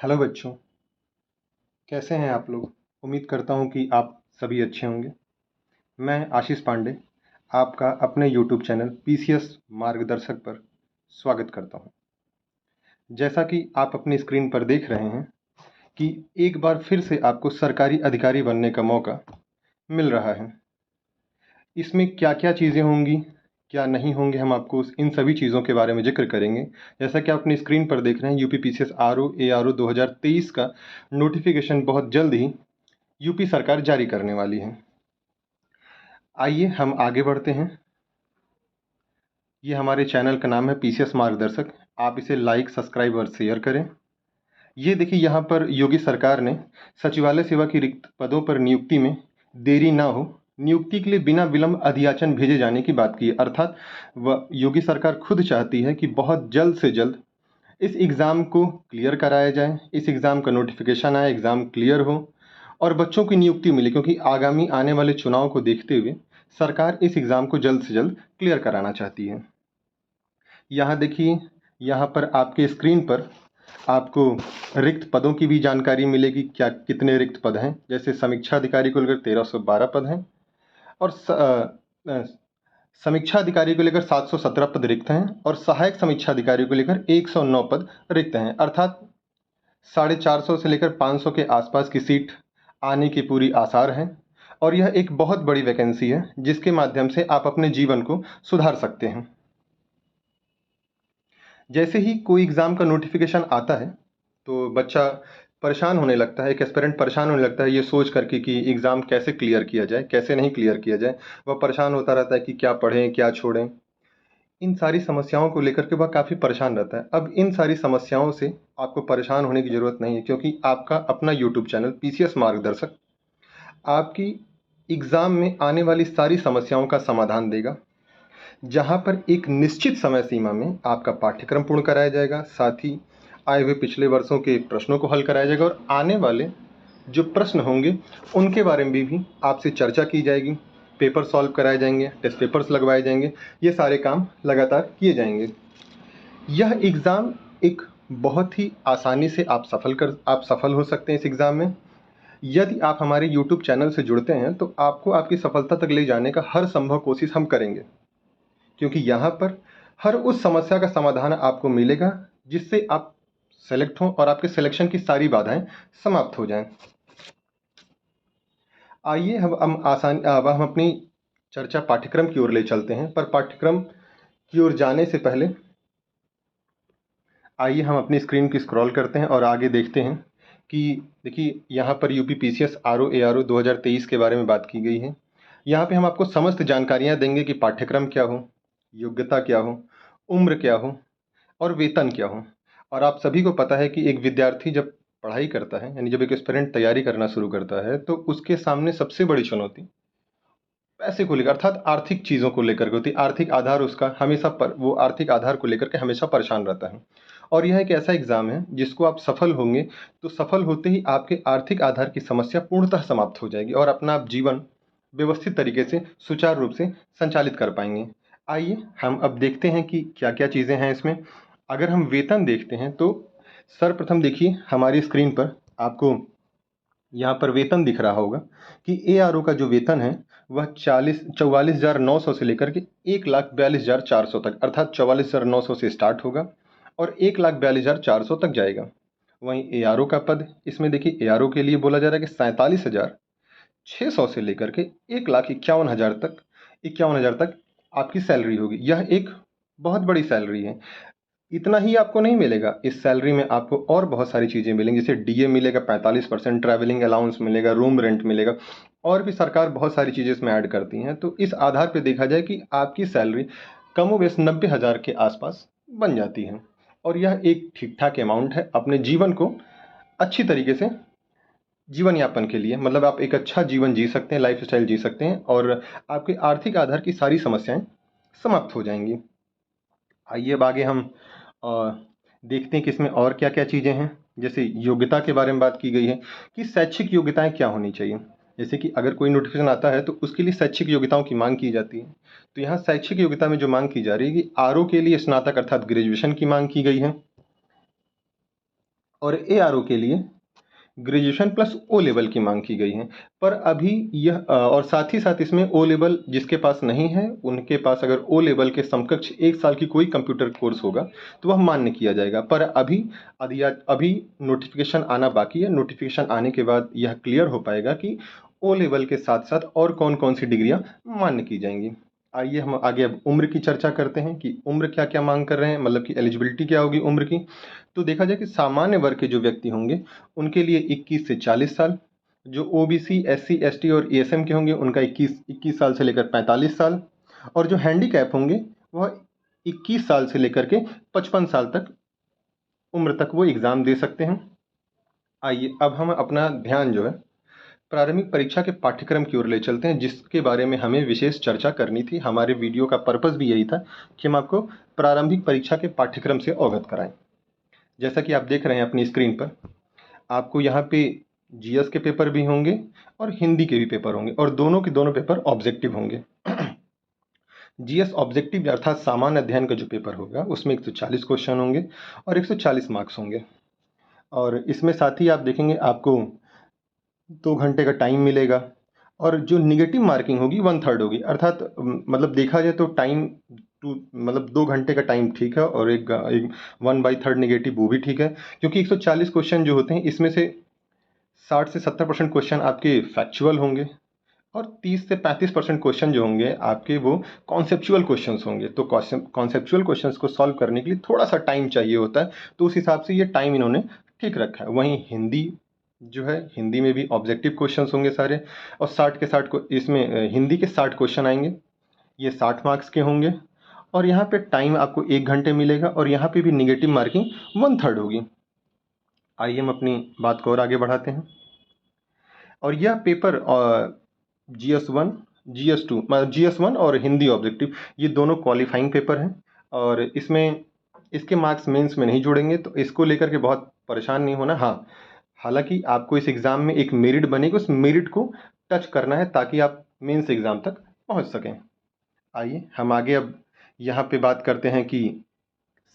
Hello बच्चों, कैसे हैं आप लोग? उम्मीद करता हूं कि आप सभी अच्छे होंगे। मैं आशीष पांडे आपका अपने यूट्यूब चैनल पीसीएस मार्गदर्शक पर स्वागत करता हूं। जैसा कि आप अपनी स्क्रीन पर देख रहे हैं कि एक बार फिर से आपको सरकारी अधिकारी बनने का मौका मिल रहा है। इसमें क्या-क्या चीज़ें होंगी, क्या नहीं होंगे, हम आपको इन सभी चीज़ों के बारे में ज़िक्र करेंगे। जैसा कि आप अपनी स्क्रीन पर देख रहे हैं, यूपी पीसीएस आरओ एआरओ 2023 का नोटिफिकेशन बहुत जल्द ही यूपी सरकार जारी करने वाली है। आइए हम आगे बढ़ते हैं। ये हमारे चैनल का नाम है पीसीएस मार्गदर्शक। आप इसे लाइक, सब्सक्राइब और शेयर करें। ये देखिए, यहाँ पर योगी सरकार ने सचिवालय सेवा की रिक्त पदों पर नियुक्ति में देरी ना हो, नियुक्ति के लिए बिना विलंब अधियाचन भेजे जाने की बात की है। अर्थात वह योगी सरकार खुद चाहती है कि बहुत जल्द से जल्द इस एग्ज़ाम को क्लियर कराया जाए, इस एग्ज़ाम का नोटिफिकेशन आए, एग्ज़ाम क्लियर हो और बच्चों की नियुक्ति मिले, क्योंकि आगामी आने वाले चुनाव को देखते हुए सरकार इस एग्ज़ाम को जल्द से जल्द क्लियर कराना चाहती है। यहाँ देखिए, यहाँ पर आपके स्क्रीन पर आपको रिक्त पदों की भी जानकारी मिलेगी, क्या कितने रिक्त पद हैं। जैसे समीक्षा अधिकारी को लेकर 1312 पद हैं और समीक्षा अधिकारी को लेकर 717 पद रिक्त हैं और सहायक समीक्षा अधिकारी को लेकर 109 पद रिक्त हैं। अर्थात 450 से लेकर 500 के आसपास की सीट आने की पूरी आसार हैं और यह एक बहुत बड़ी वैकेंसी है जिसके माध्यम से आप अपने जीवन को सुधार सकते हैं। जैसे ही कोई एग्ज़ाम का नोटिफिकेशन आता है तो बच्चा परेशान होने लगता है, एक एस्पिरेंट परेशान होने लगता है ये सोच करके कि एग्ज़ाम कैसे क्लियर किया जाए, कैसे नहीं क्लियर किया जाए। वह परेशान होता रहता है कि क्या पढ़ें, क्या छोड़ें। इन सारी समस्याओं को लेकर के वह काफ़ी परेशान रहता है। अब इन सारी समस्याओं से आपको परेशान होने की ज़रूरत नहीं है, क्योंकि आपका अपना यूट्यूब चैनल पीसीएस मार्गदर्शक आपकी एग्ज़ाम में आने वाली सारी समस्याओं का समाधान देगा, जहाँ पर एक निश्चित समय सीमा में आपका पाठ्यक्रम पूर्ण कराया जाएगा, साथ ही आए हुए पिछले वर्षों के प्रश्नों को हल कराया जाएगा और आने वाले जो प्रश्न होंगे उनके बारे में भी आपसे चर्चा की जाएगी, पेपर सॉल्व कराए जाएंगे, टेस्ट पेपर्स लगवाए जाएंगे, ये सारे काम लगातार किए जाएंगे। यह एग्ज़ाम एक बहुत ही आसानी से आप सफल हो सकते हैं इस एग्ज़ाम में। यदि आप हमारे यूट्यूब चैनल से जुड़ते हैं तो आपको आपकी सफलता तक ले जाने का हर संभव कोशिश हम करेंगे, क्योंकि यहाँ पर हर उस समस्या का समाधान आपको मिलेगा जिससे आप सेलेक्ट हों और आपके सिलेक्शन की सारी बाधाएं समाप्त हो जाएं। आइए अब हम अपनी चर्चा पाठ्यक्रम की ओर ले चलते हैं, पर पाठ्यक्रम की ओर जाने से पहले आइए हम अपनी स्क्रीन की स्क्रॉल करते हैं और आगे देखते हैं कि देखिए, यहाँ पर यूपी पीसीएस आरओ एआरओ 2023 के बारे में बात की गई है। यहाँ पे हम आपको समस्त जानकारियाँ देंगे कि पाठ्यक्रम क्या हो, योग्यता क्या हो, उम्र क्या हो और वेतन क्या हो। और आप सभी को पता है कि एक विद्यार्थी जब पढ़ाई करता है, यानी जब एक एस्पिरेंट तैयारी करना शुरू करता है, तो उसके सामने सबसे बड़ी चुनौती पैसे को लेकर, अर्थात आर्थिक चीज़ों को लेकर के होती है। आर्थिक आधार उसका हमेशा वो आर्थिक आधार को लेकर के हमेशा परेशान रहता है। और यह एक ऐसा एग्ज़ाम है जिसको आप सफल होंगे तो सफल होते ही आपके आर्थिक आधार की समस्या पूर्णतः समाप्त हो जाएगी और अपना आप जीवन व्यवस्थित तरीके से सुचारू रूप से संचालित कर पाएंगे। आइए हम अब देखते हैं कि क्या क्या चीज़ें हैं इसमें। अगर हम वेतन देखते हैं तो सर्वप्रथम देखिए, हमारी स्क्रीन पर आपको यहाँ पर वेतन दिख रहा होगा कि एआरओ का जो वेतन है वह 44,900 से लेकर के 1,42,400 तक, अर्थात 44,900 से स्टार्ट होगा और 1,42,400 तक जाएगा। वहीं एआरओ का पद, इसमें देखिए एआरओ के लिए बोला जा रहा है कि 47,600 से लेकर के 1,51,000 तक आपकी सैलरी होगी। यह एक बहुत बड़ी सैलरी है। इतना ही आपको नहीं मिलेगा, इस सैलरी में आपको और बहुत सारी चीज़ें मिलेंगी, जैसे डीए मिलेगा, 45% ट्रैवलिंग अलाउंस मिलेगा, रूम रेंट मिलेगा और भी सरकार बहुत सारी चीज़ें इसमें ऐड करती हैं। तो इस आधार पे देखा जाए कि आपकी सैलरी कमोबेश 90,000 के आसपास बन जाती है और यह एक ठीक ठाक अमाउंट है अपने जीवन को अच्छी तरीके से जीवन यापन के लिए। मतलब आप एक अच्छा जीवन जी सकते हैं, लाइफ स्टाइल जी सकते हैं और आपके आर्थिक आधार की सारी समस्याएं समाप्त हो जाएंगी। आइए अब आगे हम देखते हैं कि इसमें और क्या क्या चीज़ें हैं। जैसे योग्यता के बारे में बात की गई है कि शैक्षिक योग्यताएं क्या होनी चाहिए। जैसे कि अगर कोई नोटिफिकेशन आता है तो उसके लिए शैक्षिक योग्यताओं की मांग की जाती है। तो यहाँ शैक्षिक योग्यता में जो मांग की जा रही है कि आरओ के लिए स्नातक अर्थात ग्रेजुएशन की मांग की गई है और एआरओ के लिए ग्रेजुएशन प्लस ओ लेवल की मांग की गई है। पर अभी यह और साथ ही साथ इसमें ओ लेवल जिसके पास नहीं है उनके पास अगर ओ लेवल के समकक्ष 1 साल की कोई कंप्यूटर कोर्स होगा तो वह मान्य किया जाएगा। पर अभी नोटिफिकेशन आना बाकी है। नोटिफिकेशन आने के बाद यह क्लियर हो पाएगा कि ओ लेवल के साथ साथ और कौन कौन सी डिग्रियां मान्य की जाएंगी। आइए हम आगे अब उम्र की चर्चा करते हैं कि उम्र क्या क्या मांग कर रहे हैं, मतलब कि एलिजिबिलिटी क्या होगी उम्र की। तो देखा जाए कि सामान्य वर्ग के जो व्यक्ति होंगे उनके लिए 21 से 40 साल, जो ओबीसी एससी एसटी और एएसएम के होंगे उनका 21 साल से लेकर 45 साल, और जो हैंडीकैप होंगे वह 21 साल से लेकर के 55 साल तक उम्र तक वो एग्ज़ाम दे सकते हैं। आइए अब हम अपना ध्यान जो है प्रारंभिक परीक्षा के पाठ्यक्रम की ओर ले चलते हैं, जिसके बारे में हमें विशेष चर्चा करनी थी। हमारे वीडियो का पर्पस भी यही था कि हम आपको प्रारंभिक परीक्षा के पाठ्यक्रम से अवगत कराएं। जैसा कि आप देख रहे हैं अपनी स्क्रीन पर, आपको यहाँ पे जीएस के पेपर भी होंगे और हिंदी के भी पेपर होंगे, और दोनों के दोनों पेपर ऑब्जेक्टिव होंगे। जीएस ऑब्जेक्टिव अर्थात सामान्य अध्ययन का जो पेपर होगा उसमें 140 क्वेश्चन होंगे और 140 मार्क्स होंगे। और इसमें साथ ही आप देखेंगे आपको 2 घंटे का टाइम मिलेगा, और जो निगेटिव मार्किंग होगी 1/3 होगी। अर्थात मतलब देखा जाए तो टाइम टू मतलब 2 घंटे का टाइम ठीक है, और एक 1/3 निगेटिव वो भी ठीक है, क्योंकि 140 क्वेश्चन जो होते हैं इसमें से 60 से 70% क्वेश्चन आपके फैक्चुअल होंगे और 30 से 35% क्वेश्चन जो होंगे आपके वो कॉन्सेप्चुअल क्वेश्चंस होंगे। तो कॉन्सेप्चुअल क्वेश्चंस को सॉल्व करने के लिए थोड़ा सा टाइम चाहिए होता है, तो उस हिसाब से ये टाइम इन्होंने ठीक रखा है। वहीं हिंदी जो है, हिंदी में भी ऑब्जेक्टिव क्वेश्चंस होंगे सारे, और 60 के 60 को इसमें हिंदी के 60 क्वेश्चन आएंगे, ये 60 मार्क्स के होंगे। और यहाँ पे टाइम आपको 1 घंटे मिलेगा, और यहाँ पे भी निगेटिव मार्किंग 1/3 होगी। आइए हम अपनी बात को और आगे बढ़ाते हैं। और यह पेपर GS1 GS2 मतलब GS1 और हिंदी ऑब्जेक्टिव ये दोनों क्वालिफाइंग पेपर हैं, और इसमें इसके मार्क्स मेंस में नहीं जोड़ेंगे, तो इसको लेकर के बहुत परेशान नहीं होना। हाँ, हालांकि आपको इस एग्ज़ाम में एक मेरिट बनेगी, उस मेरिट को टच करना है ताकि आप मेंस एग्ज़ाम तक पहुंच सकें। आइए हम आगे अब यहाँ पे बात करते हैं कि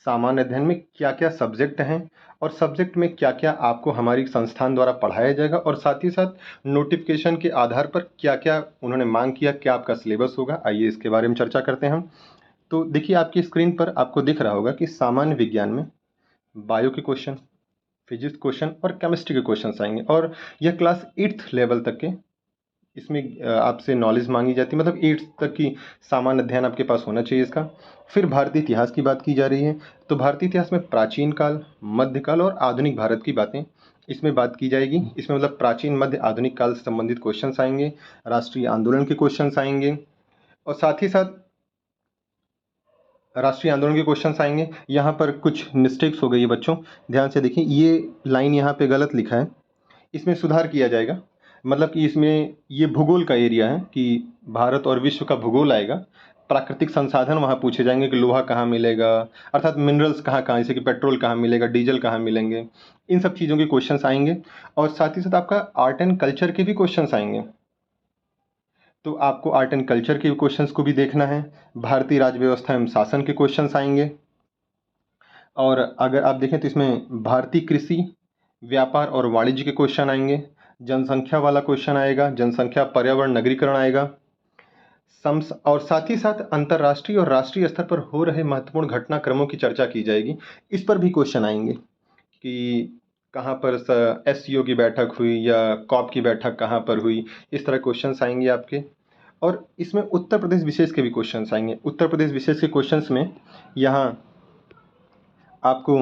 सामान्य अध्ययन में क्या क्या सब्जेक्ट हैं, और सब्जेक्ट में क्या क्या आपको हमारी संस्थान द्वारा पढ़ाया जाएगा, और साथ ही साथ नोटिफिकेशन के आधार पर क्या क्या उन्होंने मांग किया, क्या आपका सिलेबस होगा। आइए इसके बारे में चर्चा करते हैं हम। तो देखिए आपकी स्क्रीन पर आपको दिख रहा होगा कि सामान्य विज्ञान में बायो के क्वेश्चन, फिजिक्स क्वेश्चन और केमिस्ट्री के क्वेश्चन आएंगे, और यह क्लास 8th लेवल तक के इसमें आपसे नॉलेज मांगी जाती है, मतलब 8th तक की सामान्य अध्ययन आपके पास होना चाहिए इसका। फिर भारतीय इतिहास की बात की जा रही है, तो भारतीय इतिहास में प्राचीन काल, मध्यकाल और आधुनिक भारत की बातें इसमें बात की जाएगी। इसमें मतलब प्राचीन, मध्य, आधुनिक काल से संबंधित क्वेश्चंस आएंगे, राष्ट्रीय आंदोलन के क्वेश्चंस आएंगे, और साथ ही साथ राष्ट्रीय आंदोलन के क्वेश्चंस आएंगे। यहाँ पर कुछ मिस्टेक्स हो गई है बच्चों, ध्यान से देखिए, ये लाइन यहाँ पे गलत लिखा है, इसमें सुधार किया जाएगा। मतलब कि इसमें ये भूगोल का एरिया है कि भारत और विश्व का भूगोल आएगा। प्राकृतिक संसाधन वहाँ पूछे जाएंगे कि लोहा कहाँ मिलेगा, अर्थात मिनरल्स कहाँ कहाँ, जैसे कि पेट्रोल कहाँ मिलेगा, डीजल कहाँ मिलेंगे, इन सब चीज़ों के क्वेश्चंस आएंगे। और साथ ही साथ आपका आर्ट एंड कल्चर के भी क्वेश्चंस आएंगे, तो आपको आर्ट एंड कल्चर के क्वेश्चंस को भी देखना है। भारतीय राज्य व्यवस्था एवं शासन के क्वेश्चंस आएंगे, और अगर आप देखें तो इसमें भारतीय कृषि, व्यापार और वाणिज्य के क्वेश्चन आएंगे, जनसंख्या वाला क्वेश्चन आएगा, जनसंख्या, पर्यावरण, नगरीकरण आएगा, और साथ ही साथ अंतर्राष्ट्रीय और राष्ट्रीय स्तर पर हो रहे महत्वपूर्ण घटनाक्रमों की चर्चा की जाएगी। इस पर भी क्वेश्चन आएंगे कि कहाँ पर SCO की बैठक हुई या कॉप की बैठक कहाँ पर हुई, इस तरह क्वेश्चंस आएंगे आपके। और इसमें उत्तर प्रदेश विशेष के भी क्वेश्चंस आएंगे। उत्तर प्रदेश विशेष के क्वेश्चंस में यहाँ आपको,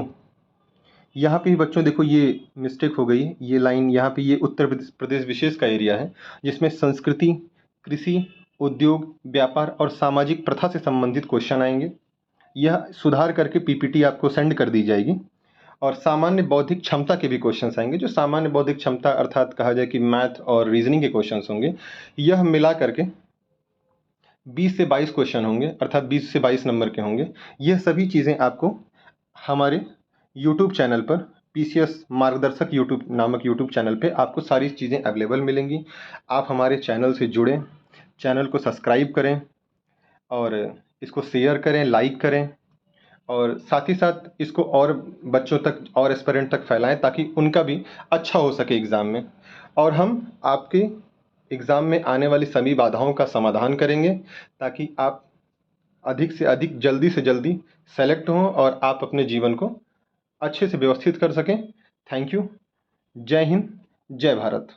यहाँ पे भी बच्चों देखो ये मिस्टेक हो गई, ये लाइन यहाँ पे, ये उत्तर प्रदेश विशेष का एरिया है जिसमें संस्कृति, कृषि, उद्योग, व्यापार और सामाजिक प्रथा से संबंधित क्वेश्चन आएंगे। यह सुधार करके PPT आपको सेंड कर दी जाएगी। और सामान्य बौद्धिक क्षमता के भी क्वेश्चंस आएंगे, जो सामान्य बौद्धिक क्षमता अर्थात कहा जाए कि मैथ और रीजनिंग के क्वेश्चंस होंगे। यह मिला करके 20 से 22 क्वेश्चन होंगे, अर्थात 20 से 22 नंबर के होंगे। यह सभी चीज़ें आपको हमारे YouTube चैनल पर, PCS मार्गदर्शक नामक YouTube चैनल पे आपको सारी चीज़ें अवेलेबल मिलेंगी। आप हमारे चैनल से जुड़ें, चैनल को सब्सक्राइब करें और इसको शेयर करें, लाइक करें, और साथ ही साथ इसको और बच्चों तक और एस्पिरेंट तक फैलाएं ताकि उनका भी अच्छा हो सके एग्ज़ाम में। और हम आपके एग्ज़ाम में आने वाली सभी बाधाओं का समाधान करेंगे ताकि आप अधिक से अधिक जल्दी से जल्दी सेलेक्ट हों और आप अपने जीवन को अच्छे से व्यवस्थित कर सकें। Thank you. जय हिंद, जय भारत।